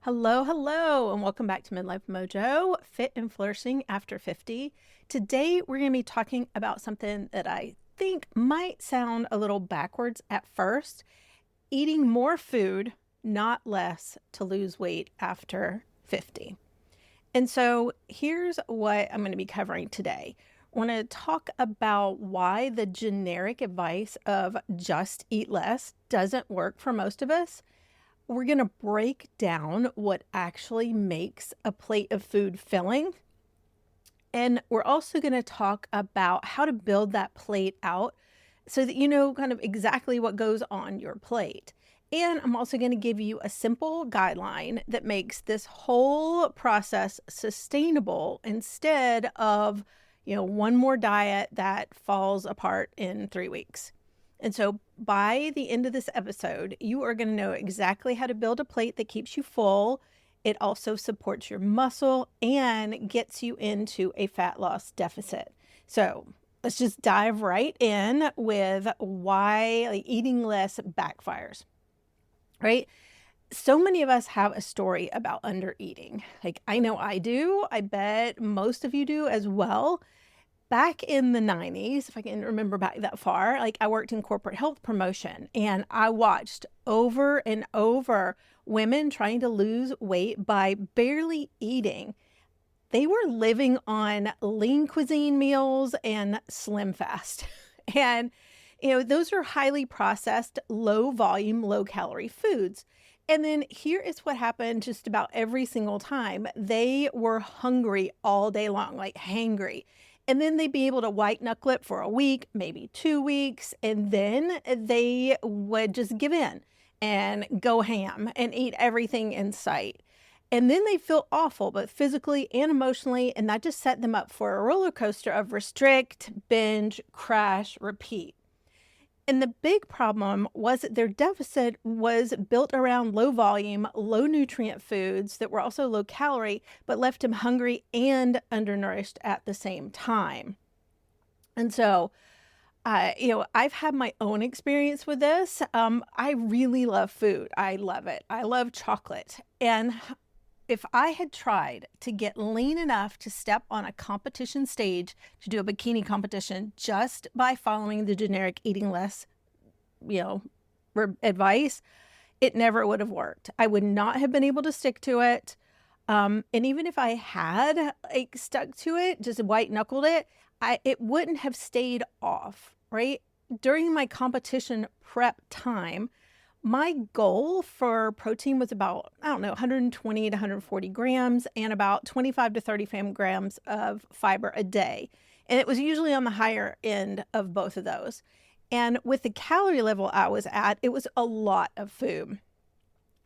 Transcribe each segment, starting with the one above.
Hello, hello, and welcome back to Midlife Mojo, Fit and Flourishing After 50. Today, we're going to be talking about something that I think might sound a little backwards at first, eating more food, not less, to lose weight after 50. And so here's what I'm going to be covering today. I want to talk about why the generic advice of just eat less doesn't work for most of us. We're going to break down what actually makes a plate of food filling. And we're also going to talk about how to build that plate out so that you know kind of exactly what goes on your plate. And I'm also going to give you a simple guideline that makes this whole process sustainable instead of, one more diet that falls apart in 3 weeks. And so by the end of this episode, you are going to know exactly how to build a plate that keeps you full. It also supports your muscle and gets you into a fat loss deficit. So let's just dive right in with why eating less backfires, right? So many of us have a story about undereating. I know I do. I bet most of you do as well. Back in the 90s, if I can remember back that far, I worked in corporate health promotion and I watched over and over women trying to lose weight by barely eating. They were living on lean cuisine meals and slim fast. And, those are highly processed, low volume, low calorie foods. And then here is what happened just about every single time. They were hungry all day long, hangry. And then they'd be able to white knuckle it for a week, maybe 2 weeks, and then they would just give in and go ham and eat everything in sight. And then they feel awful, both physically and emotionally, and that just set them up for a roller coaster of restrict, binge, crash, repeat. And the big problem was that their deficit was built around low volume, low nutrient foods that were also low calorie, but left them hungry and undernourished at the same time. And so, I've had my own experience with this. I really love food. I love it. I love chocolate. And if I had tried to get lean enough to step on a competition stage to do a bikini competition just by following the generic eating less, advice, it never would have worked. I would not have been able to stick to it. And even if I had stuck to it, just white knuckled it, it wouldn't have stayed off, right? During my competition prep time, my goal for protein was about, 120 to 140 grams and about 25 to 35 grams of fiber a day. And it was usually on the higher end of both of those. And with the calorie level I was at, it was a lot of food.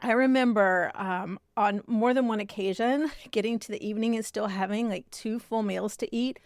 I remember on more than one occasion getting to the evening and still having 2 full meals to eat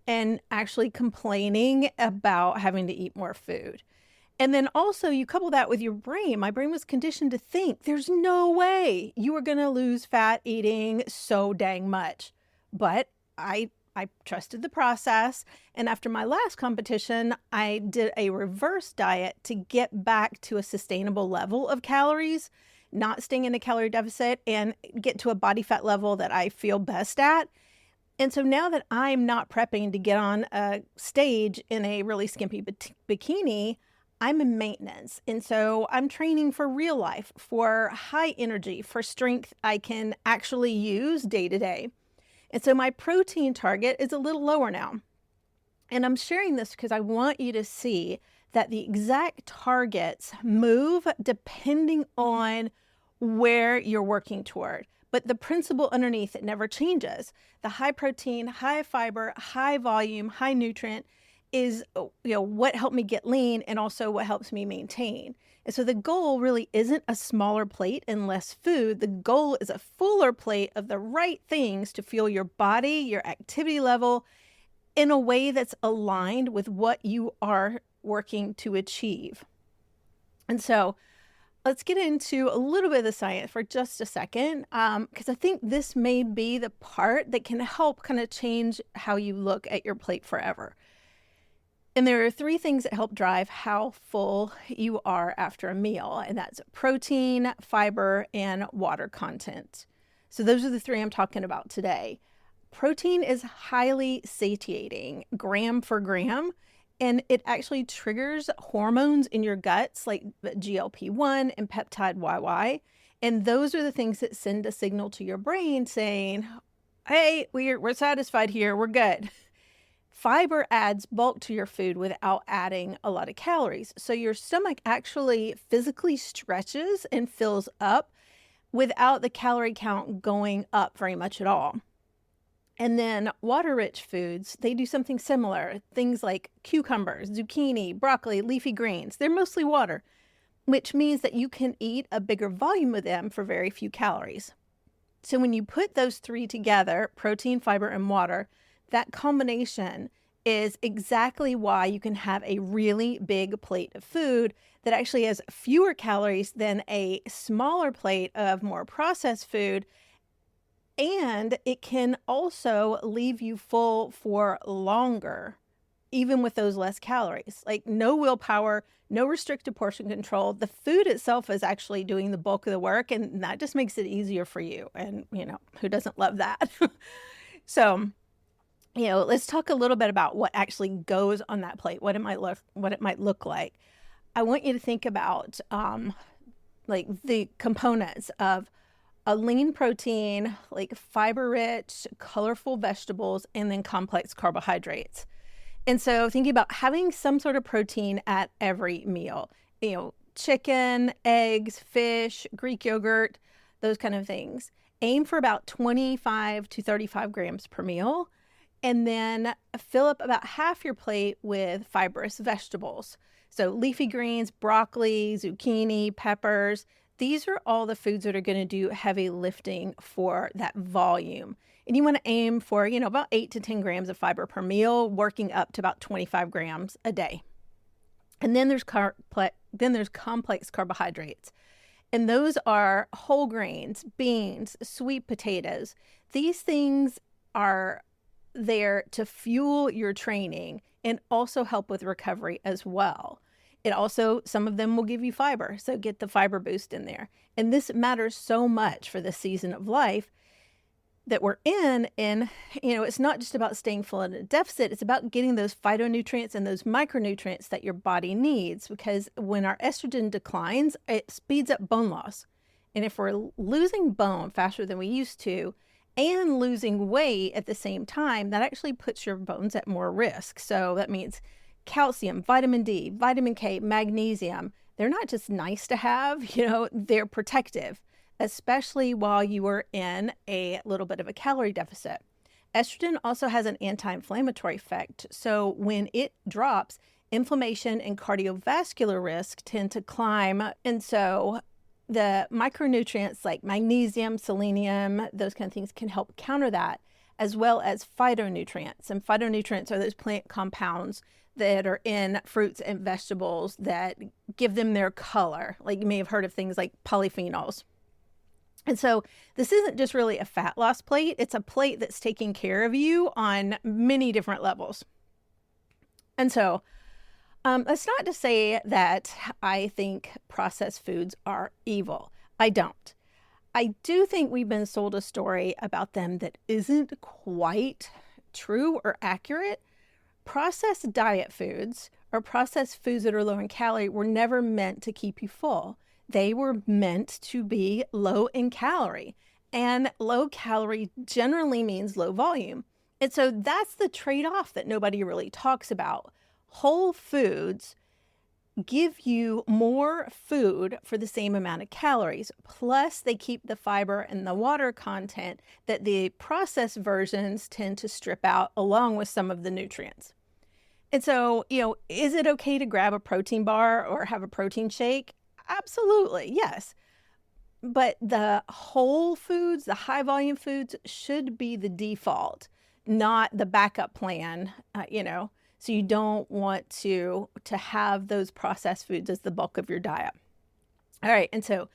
and actually complaining about having to eat more food. And then also you couple that with your brain. My brain was conditioned to think there's no way you are going to lose fat eating so dang much. But I trusted the process. And after my last competition, I did a reverse diet to get back to a sustainable level of calories, not staying in a calorie deficit, and get to a body fat level that I feel best at. And so now that I'm not prepping to get on a stage in a really skimpy bikini, I'm in maintenance. And so I'm training for real life, for high energy, for strength I can actually use day to day. And so my protein target is a little lower now. And I'm sharing this because I want you to see that the exact targets move depending on where you're working toward. But the principle underneath it never changes. The high protein, high fiber, high volume, high nutrient is what helped me get lean and also what helps me maintain. And so the goal really isn't a smaller plate and less food. The goal is a fuller plate of the right things to fuel your body, your activity level in a way that's aligned with what you are working to achieve. And so let's get into a little bit of the science for just a second, because I think this may be the part that can help kind of change how you look at your plate forever. And there are three things that help drive how full you are after a meal, and that's protein, fiber, and water content. So those are the three I'm talking about today. Protein is highly satiating, gram for gram, and it actually triggers hormones in your guts like GLP-1 and peptide YY. And those are the things that send a signal to your brain saying, hey, we're satisfied here, we're good. Fiber adds bulk to your food without adding a lot of calories. So your stomach actually physically stretches and fills up without the calorie count going up very much at all. And then water-rich foods, they do something similar. Things like cucumbers, zucchini, broccoli, leafy greens, they're mostly water, which means that you can eat a bigger volume of them for very few calories. So when you put those three together, protein, fiber, and water, that combination is exactly why you can have a really big plate of food that actually has fewer calories than a smaller plate of more processed food. And it can also leave you full for longer, even with those less calories. Like no willpower, no restricted portion control. The food itself is actually doing the bulk of the work, and that just makes it easier for you. And, who doesn't love that? So, let's talk a little bit about what actually goes on that plate, what it might look like. I want you to think about like the components of a lean protein, like fiber-rich, colorful vegetables, and then complex carbohydrates. And so thinking about having some sort of protein at every meal, chicken, eggs, fish, Greek yogurt, those kind of things. Aim for about 25 to 35 grams per meal. And then fill up about half your plate with fibrous vegetables. So leafy greens, broccoli, zucchini, peppers, these are all the foods that are going to do heavy lifting for that volume. And you want to aim for, about 8 to 10 grams of fiber per meal, working up to about 25 grams a day. And then there's complex carbohydrates. And those are whole grains, beans, sweet potatoes. These things are there to fuel your training and also help with recovery as well. It also, some of them will give you fiber, so get the fiber boost in there. And this matters so much for the season of life that we're in. And, it's not just about staying full in a deficit, it's about getting those phytonutrients and those micronutrients that your body needs, because when our estrogen declines, it speeds up bone loss. And if we're losing bone faster than we used to, and losing weight at the same time, that actually puts your bones at more risk. So that means calcium, vitamin D, vitamin K, magnesium. They're not just nice to have, they're protective, especially while you are in a little bit of a calorie deficit. Estrogen also has an anti-inflammatory effect. So when it drops, inflammation and cardiovascular risk tend to climb. And so the micronutrients like magnesium, selenium, those kind of things can help counter that, as well as phytonutrients. And phytonutrients are those plant compounds that are in fruits and vegetables that give them their color. Like you may have heard of things like polyphenols. And so this isn't just really a fat loss plate. It's a plate that's taking care of you on many different levels. And so that's not to say that I think processed foods are evil. I don't. I do think we've been sold a story about them that isn't quite true or accurate. Processed diet foods or processed foods that are low in calorie were never meant to keep you full. They were meant to be low in calorie. And low calorie generally means low volume. And so that's the trade-off that nobody really talks about. Whole foods give you more food for the same amount of calories. Plus, they keep the fiber and the water content that the processed versions tend to strip out, along with some of the nutrients. And so, is it okay to grab a protein bar or have a protein shake? Absolutely, yes. But the whole foods, the high volume foods, should be the default, not the backup plan, So you don't want to have those processed foods as the bulk of your diet. All right, and so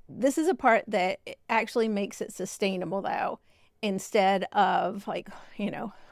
this is a part that actually makes it sustainable, though, instead of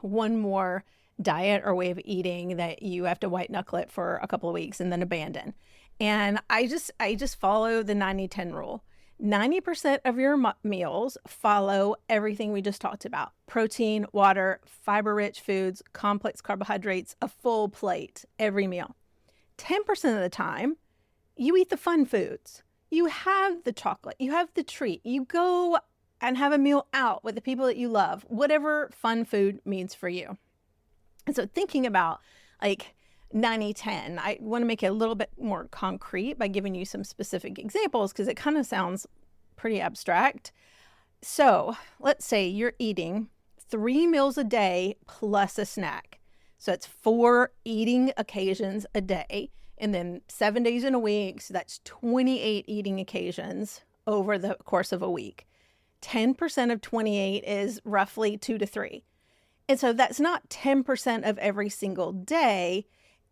one more diet or way of eating that you have to white knuckle it for a couple of weeks and then abandon. And I just follow the 90-10 rule. 90% of your meals follow everything we just talked about: protein, water, fiber-rich foods, complex carbohydrates, a full plate every meal. 10% of the time, you eat the fun foods. You have the chocolate, you have the treat, you go and have a meal out with the people that you love, whatever fun food means for you. And so thinking about like 90-10, I want to make it a little bit more concrete by giving you some specific examples because it kind of sounds pretty abstract. So let's say you're eating 3 meals a day plus a snack. So it's 4 eating occasions a day, and then 7 days in a week. So that's 28 eating occasions over the course of a week. 10% of 28 is roughly 2 to 3. And so that's not 10% of every single day.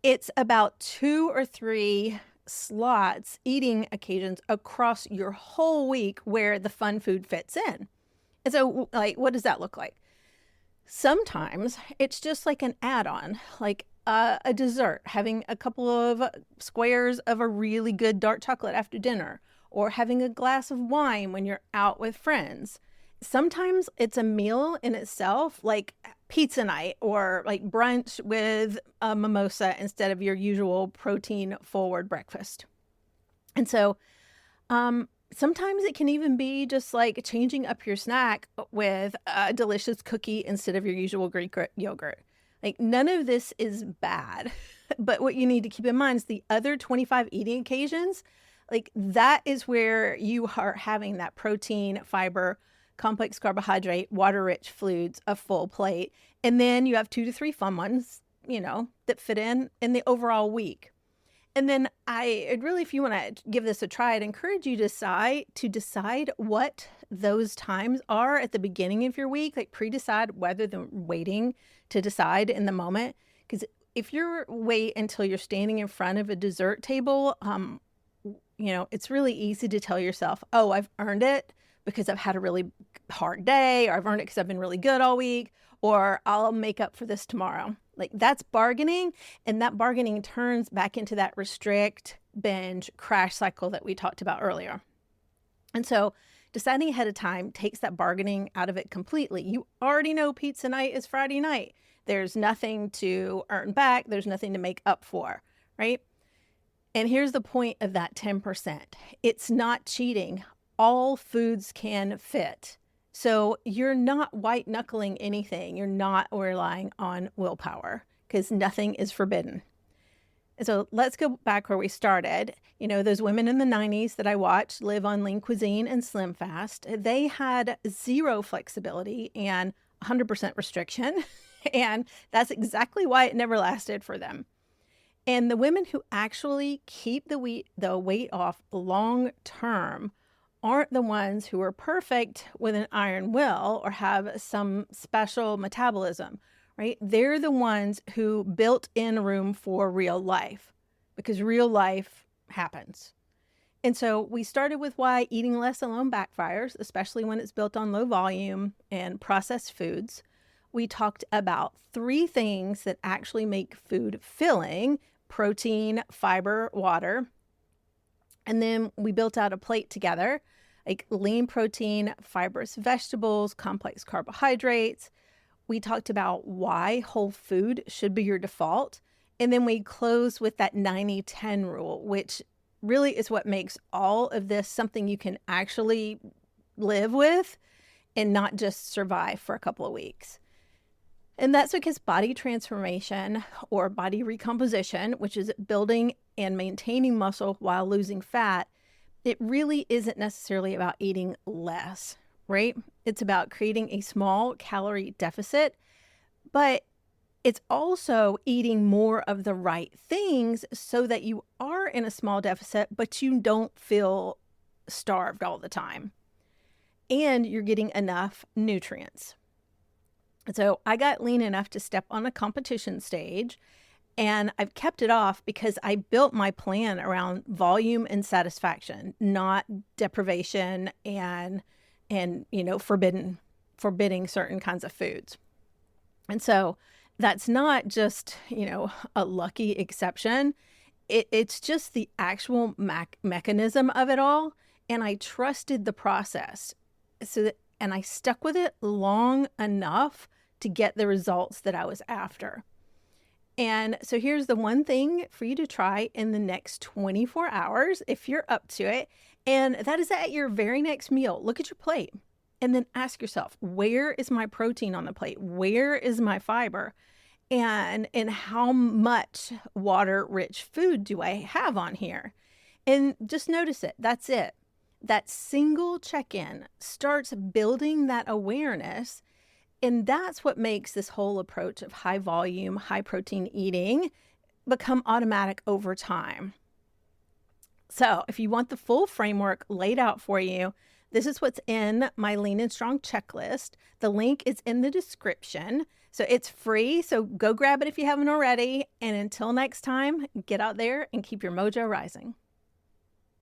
It's about 2 or 3 slots, eating occasions across your whole week where the fun food fits in. And so, like, what does that look like? Sometimes it's just like an add-on, like a dessert, having a couple of squares of a really good dark chocolate after dinner, or having a glass of wine when you're out with friends. Sometimes it's a meal in itself, like pizza night or like brunch with a mimosa instead of your usual protein forward breakfast. And so sometimes it can even be just like changing up your snack with a delicious cookie instead of your usual Greek yogurt. Like, none of this is bad, but what you need to keep in mind is the other 25 eating occasions, like that is where you are having that protein, fiber, complex carbohydrate, water-rich foods, a full plate. And then you have 2 to 3 fun ones, that fit in the overall week. And then I'd really, if you want to give this a try, I'd encourage you to decide what those times are at the beginning of your week, like pre-decide whether than waiting to decide in the moment. Because if you wait until you're standing in front of a dessert table, it's really easy to tell yourself, oh, I've earned it because I've had a really hard day, or I've earned it because I've been really good all week, or I'll make up for this tomorrow. Like, that's bargaining, and that bargaining turns back into that restrict, binge, crash cycle that we talked about earlier. And so deciding ahead of time takes that bargaining out of it completely. You already know pizza night is Friday night. There's nothing to earn back. There's nothing to make up for, right? And here's the point of that 10%. It's not cheating. All foods can fit. So you're not white knuckling anything. You're not relying on willpower because nothing is forbidden. And so let's go back where we started. Those women in the 90s that I watched live on lean cuisine and slim fast, they had 0 flexibility and 100% restriction. And that's exactly why it never lasted for them. And the women who actually keep the weight off long term aren't the ones who are perfect with an iron will or have some special metabolism, right? They're the ones who built in room for real life, because real life happens. And so we started with why eating less alone backfires, especially when it's built on low volume and processed foods. We talked about 3 things that actually make food filling: protein, fiber, water. And then we built out a plate together, like lean protein, fibrous vegetables, complex carbohydrates. We talked about why whole food should be your default. And then we closed with that 90-10 rule, which really is what makes all of this something you can actually live with and not just survive for a couple of weeks. And that's because body transformation or body recomposition, which is building and maintaining muscle while losing fat, it really isn't necessarily about eating less, right? It's about creating a small calorie deficit, but it's also eating more of the right things so that you are in a small deficit, but you don't feel starved all the time. And you're getting enough nutrients. So I got lean enough to step on a competition stage, and I've kept it off because I built my plan around volume and satisfaction, not deprivation and forbidding certain kinds of foods. And so That's not just, a lucky exception. It's just the actual mechanism of it all. And I trusted the process. And I stuck with it long enough to get the results that I was after. And so here's the one thing for you to try in the next 24 hours if you're up to it. And that is at your very next meal. Look at your plate and then ask yourself, where is my protein on the plate? Where is my fiber? And how much water-rich food do I have on here? And just notice it. That's it. That single check-in starts building that awareness. And that's what makes this whole approach of high volume, high protein eating become automatic over time. So if you want the full framework laid out for you, this is what's in my Lean and Strong checklist. The link is in the description. So it's free. So go grab it if you haven't already. And until next time, get out there and keep your mojo rising.